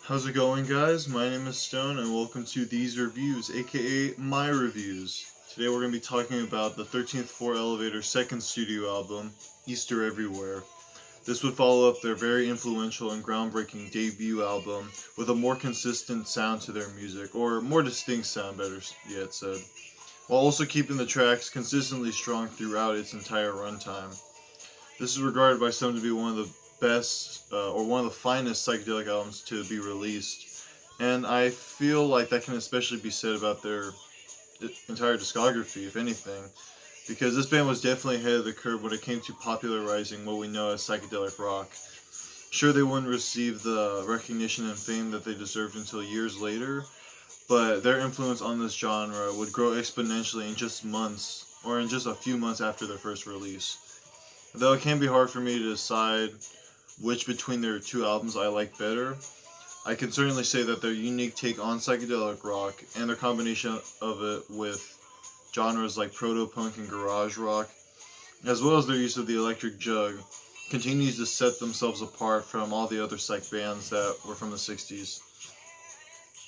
How's it going, guys? My name is Stone, and welcome to These Reviews, aka My Reviews. Today we're going to be talking about the 13th Floor Elevator's second studio album, Easter Everywhere. This would follow up their very influential and groundbreaking debut album with a more consistent sound to their music, or more distinct sound, better yet said, while also keeping the tracks consistently strong throughout its entire runtime. This is regarded by some to be one of the best or one of the finest psychedelic albums to be released. And I feel like that can especially be said about their entire discography, if anything, because this band was definitely ahead of the curve when it came to popularizing what we know as psychedelic rock. Sure, they wouldn't receive the recognition and fame that they deserved until years later, but their influence on this genre would grow exponentially in just months, or in just a few months after their first release. Though it can be hard for me to decide which between their two albums I like better, I can certainly say that their unique take on psychedelic rock and their combination of it with genres like proto-punk and garage rock, as well as their use of the electric jug, continues to set themselves apart from all the other psych bands that were from the 60s.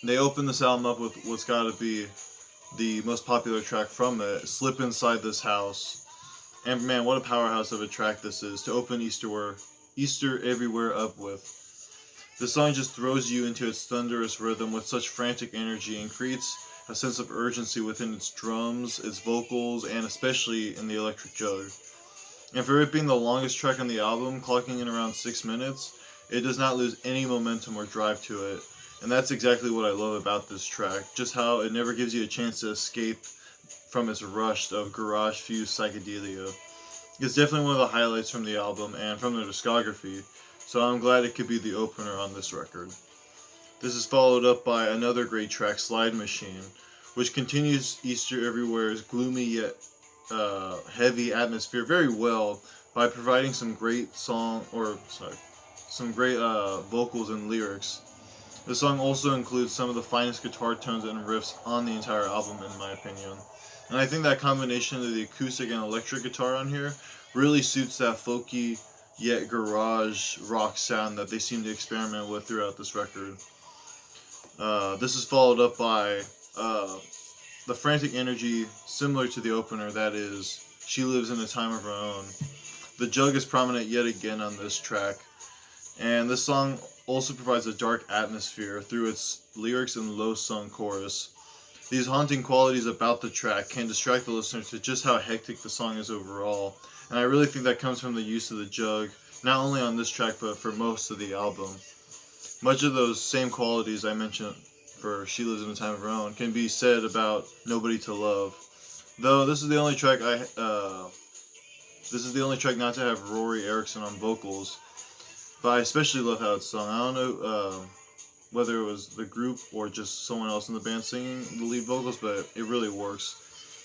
They opened this album up with what's gotta be the most popular track from it, Slip Inside This House. And man, what a powerhouse of a track this is to open Easter Everywhere up with. This song just throws you into its thunderous rhythm with such frantic energy and creates a sense of urgency within its drums, its vocals, and especially in the electric jug. And for it being the longest track on the album, clocking in around 6 minutes, it does not lose any momentum or drive to it. And that's exactly what I love about this track, just how it never gives you a chance to escape from its rush of garage-fused psychedelia. It's definitely one of the highlights from the album and from their discography, so I'm glad it could be the opener on this record. This is followed up by another great track, Slide Machine, which continues Easter Everywhere's gloomy yet heavy atmosphere very well by providing some great vocals and lyrics. The song also includes some of the finest guitar tones and riffs on the entire album, in my opinion. And I think that combination of the acoustic and electric guitar on here really suits that folky yet garage rock sound that they seem to experiment with throughout this record. This is followed up by the frantic energy similar to the opener, that is, She Lives in a Time of Her Own. The jug is prominent yet again on this track, and this song also provides a dark atmosphere through its lyrics and low-sung chorus. These haunting qualities about the track can distract the listener to just how hectic the song is overall, and I really think that comes from the use of the jug, not only on this track but for most of the album. Much of those same qualities I mentioned for She Lives in a Time of Her Own can be said about Nobody to Love. Though this is the only track not to have Rory Erickson on vocals, but I especially love how it's sung. I don't know whether it was the group or just someone else in the band singing the lead vocals, but it really works.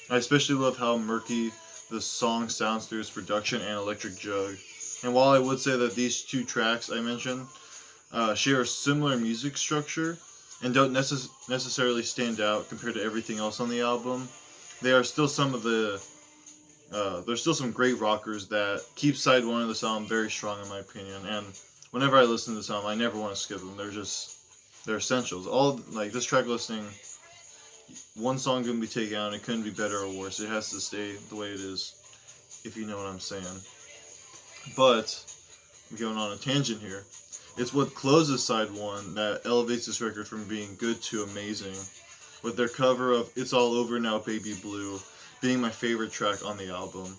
I especially love how murky the song sounds through its production and electric jug. And while I would say that these two tracks I mentioned share a similar music structure and don't necessarily stand out compared to everything else on the album, they are still there's still some great rockers that keep side one of this album very strong in my opinion. And whenever I listen to this album, I never want to skip them. They're essentials. All like this track listing, one song couldn't be taken out. It couldn't be better or worse. It has to stay the way it is, if you know what I'm saying. But I'm going on a tangent here. It's what closes side one that elevates this record from being good to amazing, with their cover of "It's All Over Now, Baby Blue" being my favorite track on the album.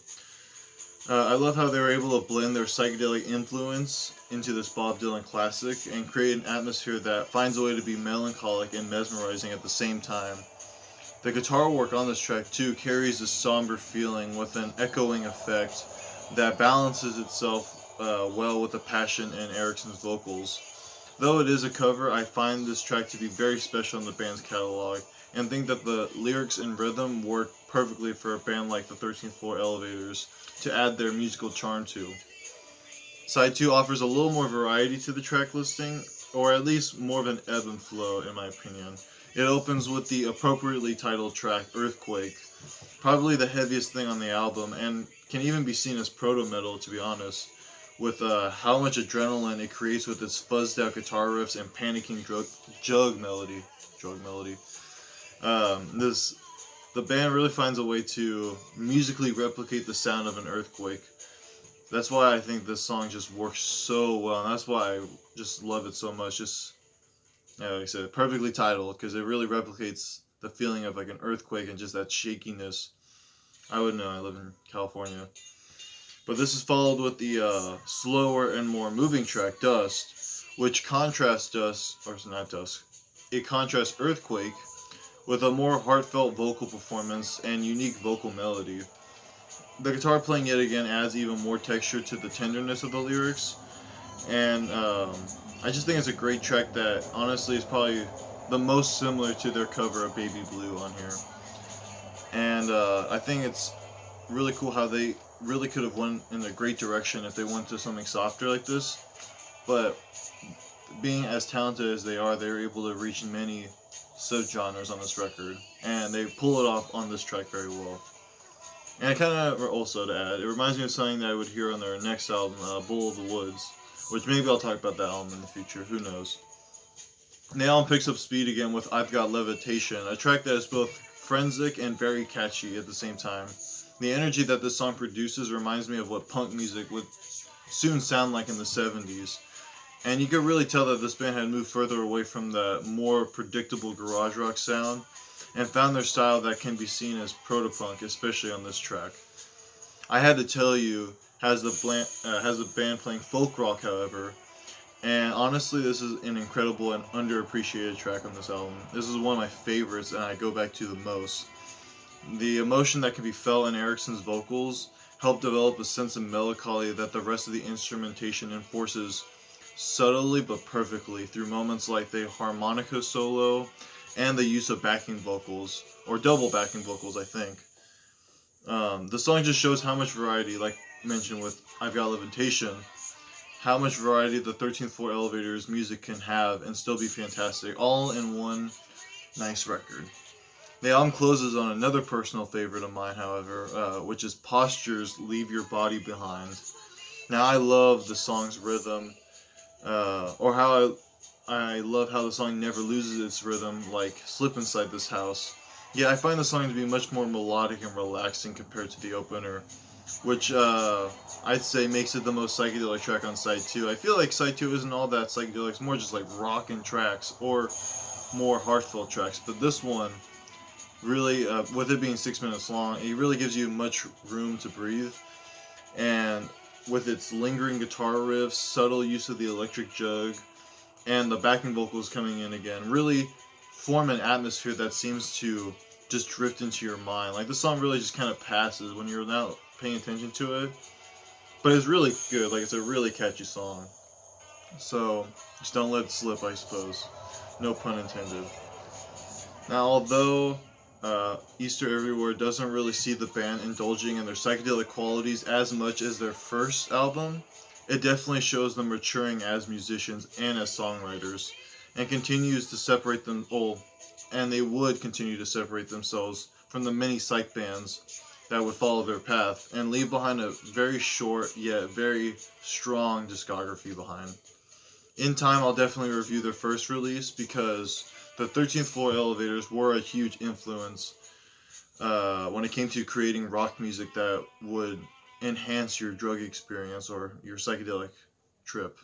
I love how they were able to blend their psychedelic influence into this Bob Dylan classic and create an atmosphere that finds a way to be melancholic and mesmerizing at the same time. The guitar work on this track too carries a somber feeling with an echoing effect that balances itself well with the passion in Erickson's vocals. Though it is a cover, I find this track to be very special in the band's catalog and think that the lyrics and rhythm work perfectly for a band like the 13th Floor Elevators to add their musical charm to. Side 2 offers a little more variety to the track listing, or at least more of an ebb and flow in my opinion. It opens with the appropriately titled track Earthquake, probably the heaviest thing on the album, and can even be seen as proto-metal to be honest, with how much adrenaline it creates with its fuzzed out guitar riffs and panicking jug melody. This the band really finds a way to musically replicate the sound of an earthquake. That's why I think this song just works so well, and that's why I just love it so much. Just like I said, perfectly titled because it really replicates the feeling of like an earthquake and just that shakiness. I would know. I live in California. But this is followed with the slower and more moving track, Dust, which contrasts Dust, or not Dust, it contrasts Earthquake with a more heartfelt vocal performance and unique vocal melody. The guitar playing yet again adds even more texture to the tenderness of the lyrics, and I just think it's a great track that honestly is probably the most similar to their cover of Baby Blue on here. And I think it's really cool how they really could have went in a great direction if they went to something softer like this. But being as talented as they are, they're able to reach many subgenres on this record, and they pull it off on this track very well. And it kind of, also to add, it reminds me of something that I would hear on their next album, Bull of the Woods, which maybe I'll talk about that album in the future, who knows. The album picks up speed again with I've Got Levitation, a track that is both forensic and very catchy at the same time. The energy that this song produces reminds me of what punk music would soon sound like in the 70s. And you could really tell that this band had moved further away from the more predictable garage rock sound and found their style that can be seen as proto-punk, especially on this track. I Had to Tell You has the band playing folk rock, however, and honestly, this is an incredible and underappreciated track on this album. This is one of my favorites, and I go back to the most. The emotion that can be felt in Ericsson's vocals helped develop a sense of melancholy that the rest of the instrumentation enforces subtly but perfectly through moments like the harmonica solo and the use of backing vocals, or double backing vocals, I think. The song just shows how much variety, like mentioned with I've Got Levitation, how much variety the 13th Floor Elevator's music can have and still be fantastic, all in one nice record. The album closes on another personal favorite of mine, however, which is Posture's Leave Your Body Behind. Now, I love the song's rhythm, or how I love how the song never loses its rhythm, like Slip Inside This House. Yeah, I find the song to be much more melodic and relaxing compared to the opener, which I'd say makes it the most psychedelic track on side 2. I feel like side 2 isn't all that psychedelic, it's more just like rockin' tracks or more heartfelt tracks, but this one really, with it being 6 minutes long, it really gives you much room to breathe, and with its lingering guitar riffs, subtle use of the electric jug, and the backing vocals coming in again, really form an atmosphere that seems to just drift into your mind. Like, the song really just kind of passes when you're not paying attention to it, but it's really good. Like, it's a really catchy song. So, just don't let it slip, I suppose. No pun intended. Now, although Easter Everywhere doesn't really see the band indulging in their psychedelic qualities as much as their first album, it definitely shows them maturing as musicians and as songwriters, and continues to separate them, and they would continue to separate themselves from the many psych bands that would follow their path, and leave behind a very short yet very strong discography behind. In time, I'll definitely review their first release, because the 13th Floor Elevators were a huge influence when it came to creating rock music that would enhance your drug experience or your psychedelic trip.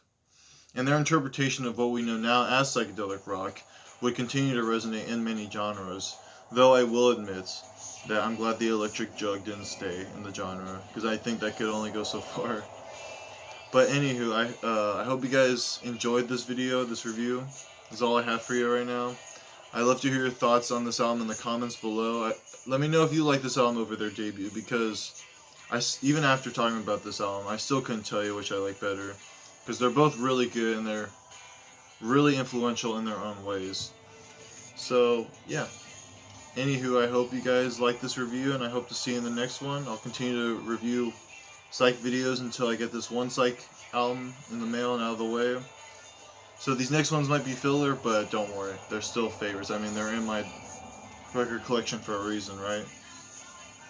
And their interpretation of what we know now as psychedelic rock would continue to resonate in many genres, though I will admit that I'm glad the electric jug didn't stay in the genre, because I think that could only go so far. But anywho, I hope you guys enjoyed this video, this review. That's all I have for you right now. I'd love to hear your thoughts on this album in the comments below. Let me know if you like this album over their debut, because even after talking about this album, I still couldn't tell you which I like better, because they're both really good and they're really influential in their own ways. So, yeah. Anywho, I hope you guys like this review, and I hope to see you in the next one. I'll continue to review psych videos until I get this one psych album in the mail and out of the way. So these next ones might be filler, but don't worry, they're still favorites. I mean, they're in my record collection for a reason, right?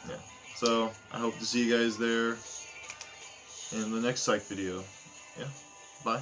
Yeah. So, I hope to see you guys there. in the next psych video. Yeah, bye.